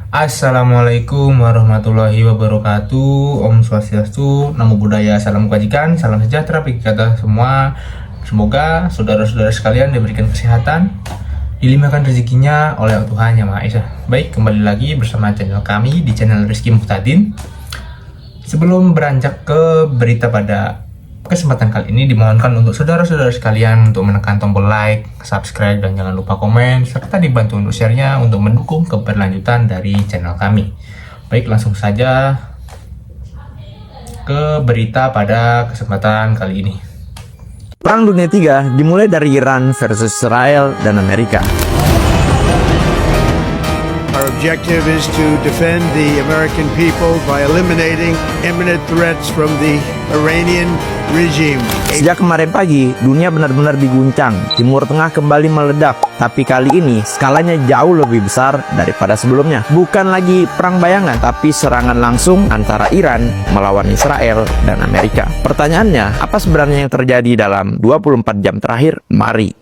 Assalamualaikum warahmatullahi wabarakatuh. Om Swastiastu, Namo Buddhaya, Salam Kebajikan, Salam Sejahtera bagi kita semua. Semoga saudara-saudara sekalian diberikan kesehatan, dilimpahkan rezekinya oleh Tuhan Yang Maha Esa. Baik, kembali lagi bersama channel kami di channel Rizky Muhtadin. Sebelum beranjak ke berita pada kesempatan kali ini, dimohonkan untuk saudara-saudara sekalian untuk menekan tombol like, subscribe, dan jangan lupa komen, serta dibantu untuk share-nya untuk mendukung keberlanjutan dari channel kami. Baik, langsung saja ke berita pada kesempatan kali ini. Perang Dunia III dimulai dari Iran versus Israel dan Amerika. Our objective is to defend the American people by eliminating imminent threats from the Iranian regime. Sejak kemarin pagi, dunia benar-benar diguncang. Timur Tengah kembali meledak, tapi kali ini skalanya jauh lebih besar daripada sebelumnya. Bukan lagi perang bayangan, tapi serangan langsung antara Iran melawan Israel dan Amerika. Pertanyaannya, apa sebenarnya yang terjadi dalam 24 jam terakhir? Mari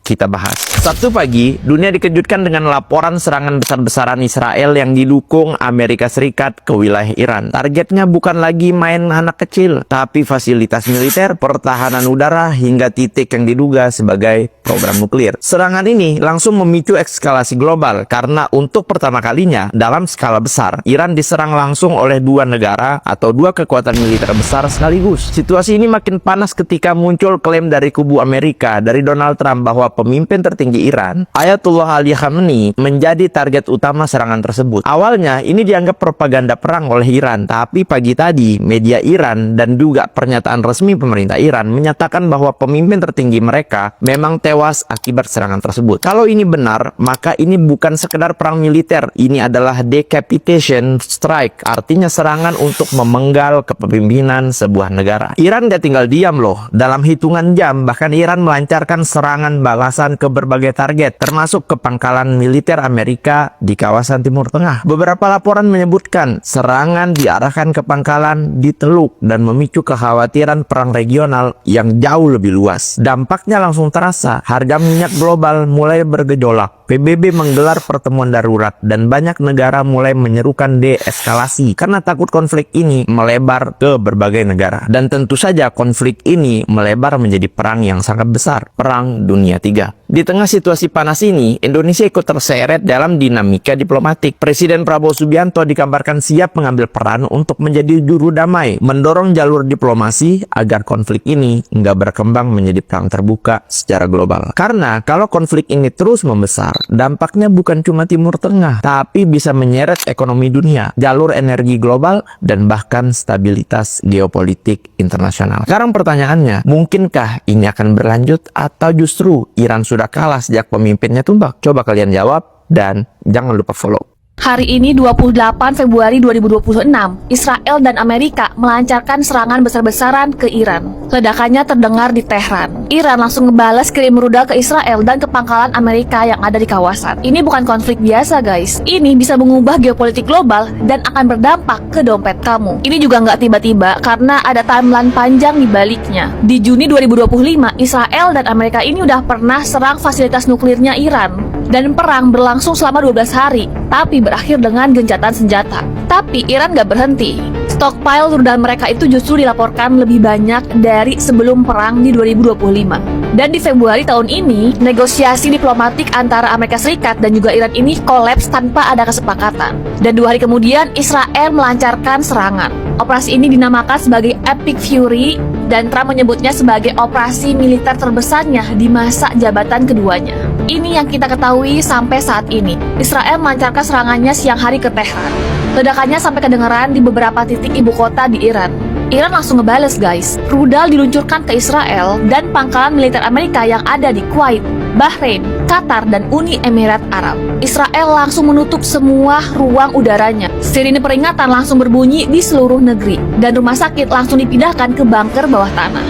kita bahas. Sabtu pagi, dunia dikejutkan dengan laporan serangan besar-besaran Israel yang didukung Amerika Serikat ke wilayah Iran. Targetnya bukan lagi main anak kecil, tapi fasilitas militer, pertahanan udara, hingga titik yang diduga sebagai program nuklir. Serangan ini langsung memicu eskalasi global, karena untuk pertama kalinya dalam skala besar, Iran diserang langsung oleh dua negara atau dua kekuatan militer besar sekaligus. Situasi ini makin panas ketika muncul klaim dari kubu Amerika, dari Donald Trump, bahwa pemimpin tertinggi Iran, Ayatollah Ali Khamenei, menjadi target utama serangan tersebut. Awalnya ini dianggap propaganda perang oleh Iran, tapi pagi tadi media Iran dan juga pernyataan resmi pemerintah Iran menyatakan bahwa pemimpin tertinggi mereka memang tewas akibat serangan tersebut. Kalau ini benar, maka ini bukan sekedar perang militer, ini adalah decapitation strike, artinya serangan untuk memenggal kepemimpinan sebuah negara. Iran gak tinggal diam loh. Dalam hitungan jam, bahkan Iran melancarkan serangan balasan ke berbagai target, termasuk ke pangkalan militer Amerika di kawasan Timur Tengah. Beberapa laporan menyebutkan serangan diarahkan ke pangkalan di Teluk dan memicu kekhawatiran perang regional yang jauh lebih luas. Dampaknya langsung terasa, harga minyak global mulai bergejolak. PBB menggelar pertemuan darurat dan banyak negara mulai menyerukan deeskalasi karena takut konflik ini melebar ke berbagai negara. Dan tentu saja konflik ini melebar menjadi perang yang sangat besar, Perang Dunia III. Di tengah situasi panas ini, Indonesia ikut terseret dalam dinamika diplomatik. Presiden Prabowo Subianto dikabarkan siap mengambil peran untuk menjadi juru damai, mendorong jalur diplomasi agar konflik ini nggak berkembang menjadi perang terbuka secara global. Karena kalau konflik ini terus membesar, dampaknya bukan cuma Timur Tengah, tapi bisa menyeret ekonomi dunia, jalur energi global, dan bahkan stabilitas geopolitik internasional. Sekarang pertanyaannya, mungkinkah ini akan berlanjut atau justru Iran sudah kalah sejak pemimpinnya tumbang? Coba kalian jawab dan jangan lupa follow. Hari ini 28 Februari 2026, Israel dan Amerika melancarkan serangan besar-besaran ke Iran. Ledakannya terdengar di Tehran. Iran langsung ngebalas kirim rudal ke Israel dan ke pangkalan Amerika yang ada di kawasan. Ini bukan konflik biasa guys. Ini bisa mengubah geopolitik global dan akan berdampak ke dompet kamu. Ini juga nggak tiba-tiba karena ada timeline panjang di baliknya. Di Juni 2025, Israel dan Amerika ini udah pernah serang fasilitas nuklirnya Iran. Dan perang berlangsung selama 12 hari, tapi berakhir dengan gencatan senjata. Tapi Iran gak berhenti. Stockpile rudal mereka itu justru dilaporkan lebih banyak dari sebelum perang di 2025. Dan di Februari tahun ini, negosiasi diplomatik antara Amerika Serikat dan juga Iran ini kolaps tanpa ada kesepakatan. Dan 2 hari kemudian, Israel melancarkan serangan. Operasi ini dinamakan sebagai Epic Fury, dan Trump menyebutnya sebagai operasi militer terbesarnya di masa jabatan keduanya. Ini yang kita ketahui sampai saat ini. Israel melancarkan serangannya siang hari ke Tehran. Ledakannya sampai kedengaran di beberapa titik ibu kota di Iran. Iran langsung ngebales guys. Rudal diluncurkan ke Israel dan pangkalan militer Amerika yang ada di Kuwait, Bahrain, Qatar, dan Uni Emirat Arab. Israel langsung menutup semua ruang udaranya. Sirine peringatan langsung berbunyi di seluruh negeri. Dan rumah sakit langsung dipindahkan ke bunker bawah tanah.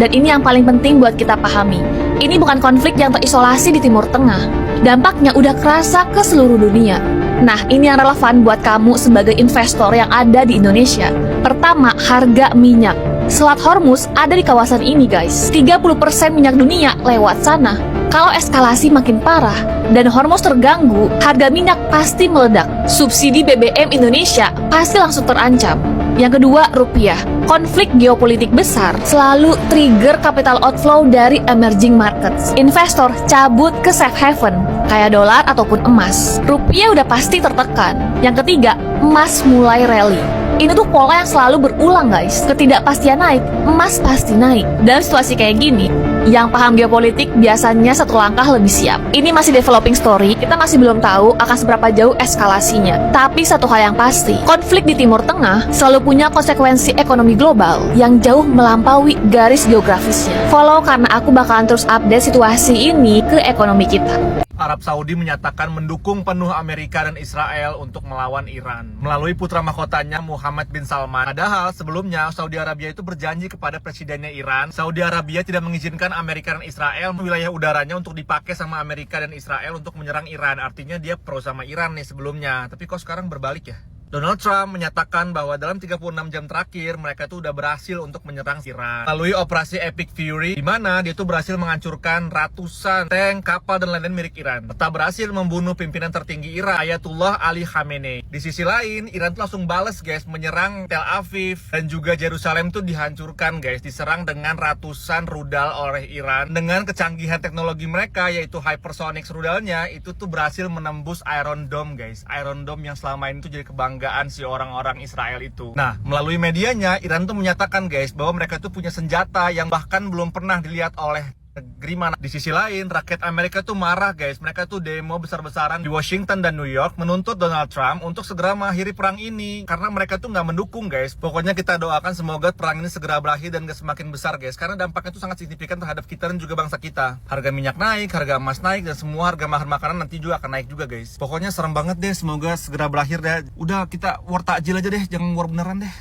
Dan ini yang paling penting buat kita pahami. Ini bukan konflik yang terisolasi di Timur Tengah. Dampaknya udah kerasa ke seluruh dunia. Nah, ini yang relevan buat kamu sebagai investor yang ada di Indonesia. Pertama, harga minyak. Selat Hormuz ada di kawasan ini guys. 30% minyak dunia lewat sana. Kalau eskalasi makin parah dan Hormuz terganggu, harga minyak pasti meledak. Subsidi BBM Indonesia pasti langsung terancam. Yang kedua, rupiah. Konflik geopolitik besar selalu trigger capital outflow dari emerging markets. Investor cabut ke safe haven, kayak dolar ataupun emas. Rupiah udah pasti tertekan. Yang ketiga, emas mulai rally. Ini tuh pola yang selalu berulang guys. Ketidakpastian naik, emas pasti naik. Dalam situasi kayak gini, yang paham geopolitik biasanya satu langkah lebih siap. Ini masih developing story, kita masih belum tahu akan seberapa jauh eskalasinya. Tapi satu hal yang pasti, konflik di Timur Tengah selalu punya konsekuensi ekonomi global yang jauh melampaui garis geografisnya. Follow karena aku bakalan terus update situasi ini ke ekonomi kita. Arab Saudi menyatakan mendukung penuh Amerika dan Israel untuk melawan Iran melalui putra mahkotanya Muhammad bin Salman. Padahal sebelumnya Saudi Arabia itu berjanji kepada presidennya Iran, Saudi Arabia tidak mengizinkan Amerika dan Israel wilayah udaranya untuk dipakai sama Amerika dan Israel untuk menyerang Iran. Artinya dia pro sama Iran nih sebelumnya. Tapi kok sekarang berbalik ya? Donald Trump menyatakan bahwa dalam 36 jam terakhir mereka tuh udah berhasil untuk menyerang Iran melalui operasi Epic Fury, di mana dia tuh berhasil menghancurkan ratusan tank, kapal dan lain-lain milik Iran, serta berhasil membunuh pimpinan tertinggi Iran, Ayatullah Ali Khamenei. Di sisi lain, Iran tuh langsung bales guys, menyerang Tel Aviv dan juga Yerusalem tuh dihancurkan guys, diserang dengan ratusan rudal oleh Iran. Dengan kecanggihan teknologi mereka yaitu hypersonic rudalnya itu tuh berhasil menembus Iron Dome guys, Iron Dome yang selama ini tuh jadi kebanggaan si orang-orang Israel itu. Nah, melalui medianya, Iran tuh menyatakan guys bahwa mereka tuh punya senjata yang bahkan belum pernah dilihat oleh negeri mana. Di sisi lain, rakyat Amerika tuh marah guys. Mereka tuh demo besar-besaran di Washington dan New York menuntut Donald Trump untuk segera mengakhiri perang ini karena mereka tuh nggak mendukung guys. Pokoknya kita doakan semoga perang ini segera berakhir dan gak semakin besar guys, karena dampaknya tuh sangat signifikan terhadap kita dan juga bangsa kita. Harga minyak naik, harga emas naik, dan semua harga bahan makanan nanti juga akan naik juga guys. Pokoknya serem banget deh, semoga segera berakhir deh. Udah kita war takjil aja deh, jangan war beneran deh.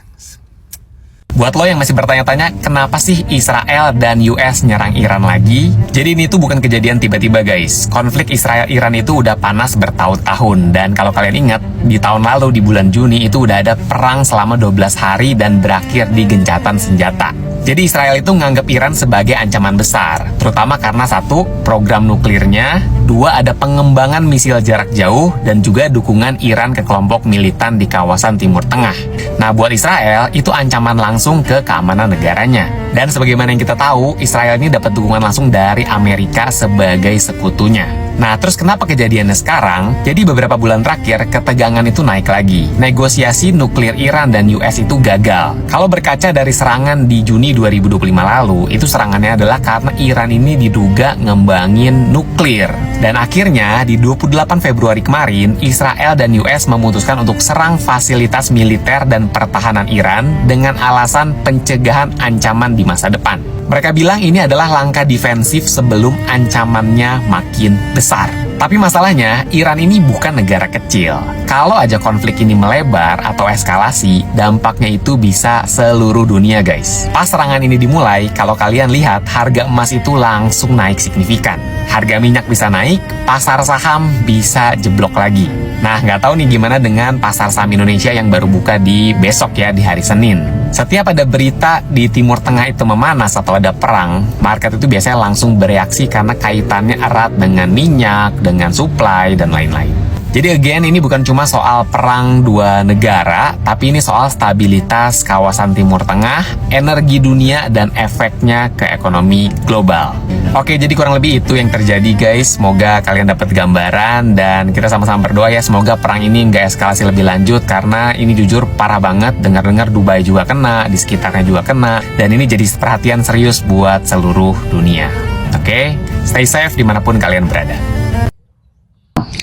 Buat lo yang masih bertanya-tanya, kenapa sih Israel dan US nyerang Iran lagi? Jadi ini tuh bukan kejadian tiba-tiba guys. Konflik Israel-Iran itu udah panas bertahun-tahun. Dan kalau kalian ingat, di tahun lalu di bulan Juni itu udah ada perang selama 12 hari dan berakhir di gencatan senjata. Jadi Israel itu nganggap Iran sebagai ancaman besar, terutama karena satu, program nuklirnya, dua, ada pengembangan misil jarak jauh, dan juga dukungan Iran ke kelompok militan di kawasan Timur Tengah. Nah, buat Israel, itu ancaman langsung ke keamanan negaranya. Dan sebagaimana yang kita tahu, Israel ini dapat dukungan langsung dari Amerika sebagai sekutunya. Nah, terus kenapa kejadiannya sekarang? Jadi beberapa bulan terakhir, ketegangan itu naik lagi. Negosiasi nuklir Iran dan US itu gagal. Kalau berkaca dari serangan di Juni 2025 lalu, itu serangannya adalah karena Iran ini diduga ngembangin nuklir. Dan akhirnya, di 28 Februari kemarin, Israel dan US memutuskan untuk serang fasilitas militer dan pertahanan Iran dengan alasan pencegahan ancaman di masa depan. Mereka bilang ini adalah langkah defensif sebelum ancamannya makin besar. Tapi masalahnya, Iran ini bukan negara kecil. Kalau aja konflik ini melebar atau eskalasi, dampaknya itu bisa seluruh dunia guys. Pas serangan ini dimulai, kalau kalian lihat, harga emas itu langsung naik signifikan. Harga minyak bisa naik, pasar saham bisa jeblok lagi. Nah, nggak tahu nih gimana dengan pasar saham Indonesia yang baru buka di besok ya, di hari Senin. Setiap ada berita di Timur Tengah itu memanas atau ada perang, market itu biasanya langsung bereaksi karena kaitannya erat dengan minyak, dengan supply, dan lain-lain. Jadi again, ini bukan cuma soal perang dua negara, tapi ini soal stabilitas kawasan Timur Tengah, energi dunia, dan efeknya ke ekonomi global. Oke, jadi kurang lebih itu yang terjadi guys. Semoga kalian dapat gambaran dan kita sama-sama berdoa ya, semoga perang ini nggak eskalasi lebih lanjut, karena ini jujur parah banget. Dengar-dengar Dubai juga kena, di sekitarnya juga kena, dan ini jadi perhatian serius buat seluruh dunia. Oke, stay safe dimanapun kalian berada.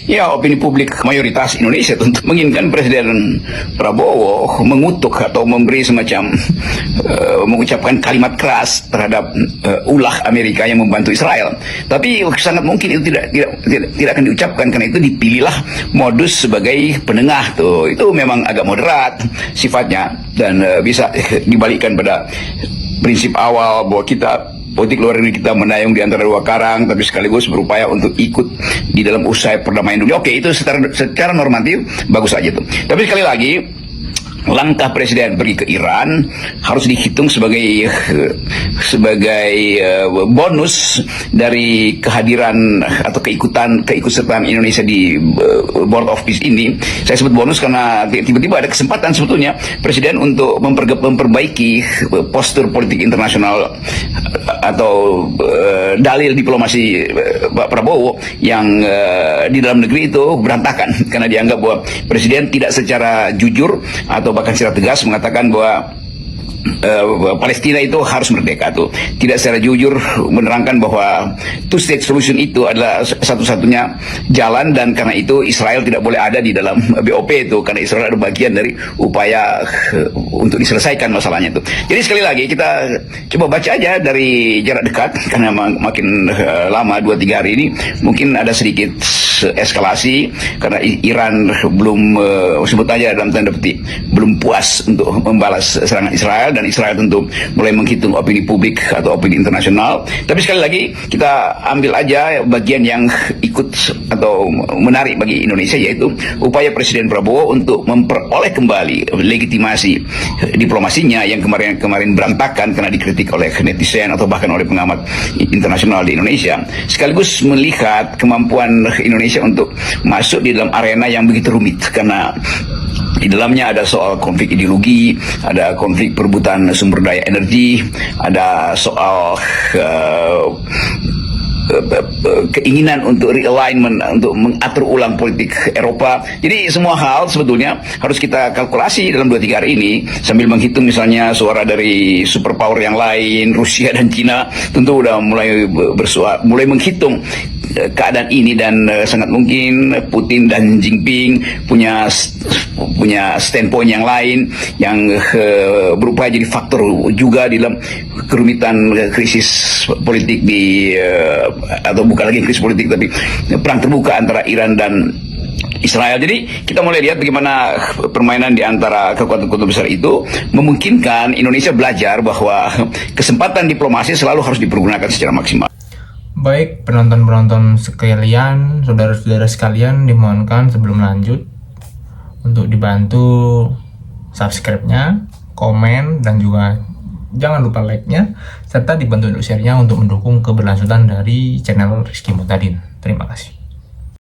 Ya, opini publik mayoritas Indonesia tentu menginginkan Presiden Prabowo mengutuk atau memberi semacam mengucapkan kalimat keras terhadap ulah Amerika yang membantu Israel. Tapi sangat mungkin itu tidak akan diucapkan, karena itu dipilihlah modus sebagai penengah tuh. Itu memang agak moderat sifatnya dan bisa dibalikkan pada prinsip awal bahwa kita politik luar negeri kita menayung di antara dua karang, tapi sekaligus berupaya untuk ikut di dalam usaha perdamaian dunia. Oke, itu secara normatif bagus aja tuh. Tapi sekali lagi, langkah presiden pergi ke Iran harus dihitung sebagai bonus dari kehadiran atau keikutsertaan Indonesia di Board of Peace ini. Saya sebut bonus karena tiba-tiba ada kesempatan sebetulnya presiden untuk memperbaiki postur politik internasional atau dalil diplomasi Pak Prabowo yang di dalam negeri itu berantakan karena dianggap bahwa presiden tidak secara jujur atau bahkan secara tegas mengatakan bahwa Palestina itu harus merdeka tuh. Tidak secara jujur menerangkan bahwa two state solution itu adalah satu-satunya jalan, dan karena itu Israel tidak boleh ada di dalam BOP itu karena Israel ada bagian dari upaya untuk diselesaikan masalahnya itu. Jadi sekali lagi kita coba baca aja dari jarak dekat karena makin lama 2-3 hari ini mungkin ada sedikit eskalasi karena Iran belum sebut aja dalam tanda petik belum puas untuk membalas serangan Israel, dan Israel tentu mulai menghitung opini publik atau opini internasional. Tapi sekali lagi kita ambil aja bagian yang ikut atau menarik bagi Indonesia, yaitu upaya Presiden Prabowo untuk memperoleh kembali legitimasi diplomasinya yang kemarin berantakan karena dikritik oleh netizen atau bahkan oleh pengamat internasional di Indonesia, sekaligus melihat kemampuan Indonesia untuk masuk di dalam arena yang begitu rumit karena di dalamnya ada soal konflik ideologi, ada konflik perebutan sumber daya energi, ada soal keinginan untuk realignment, untuk mengatur ulang politik Eropa. Jadi semua hal sebetulnya harus kita kalkulasi dalam 2-3 hari ini sambil menghitung misalnya suara dari superpower yang lain, Rusia dan Cina tentu udah mulai menghitung keadaan ini, dan sangat mungkin Putin dan Jinping punya standpoint yang lain yang berupaya jadi faktor juga di dalam kerumitan krisis politik atau bukan lagi krisis politik tapi perang terbuka antara Iran dan Israel. Jadi kita mulai lihat bagaimana permainan di antara kekuatan-kekuatan besar itu memungkinkan Indonesia belajar bahwa kesempatan diplomasi selalu harus dipergunakan secara maksimal. Baik penonton-penonton sekalian, saudara-saudara sekalian, dimohonkan sebelum lanjut untuk dibantu subscribe-nya, komen, dan juga jangan lupa like-nya, serta dibantu untuk share-nya untuk mendukung keberlanjutan dari channel Rizky Muhtadin. Terima kasih.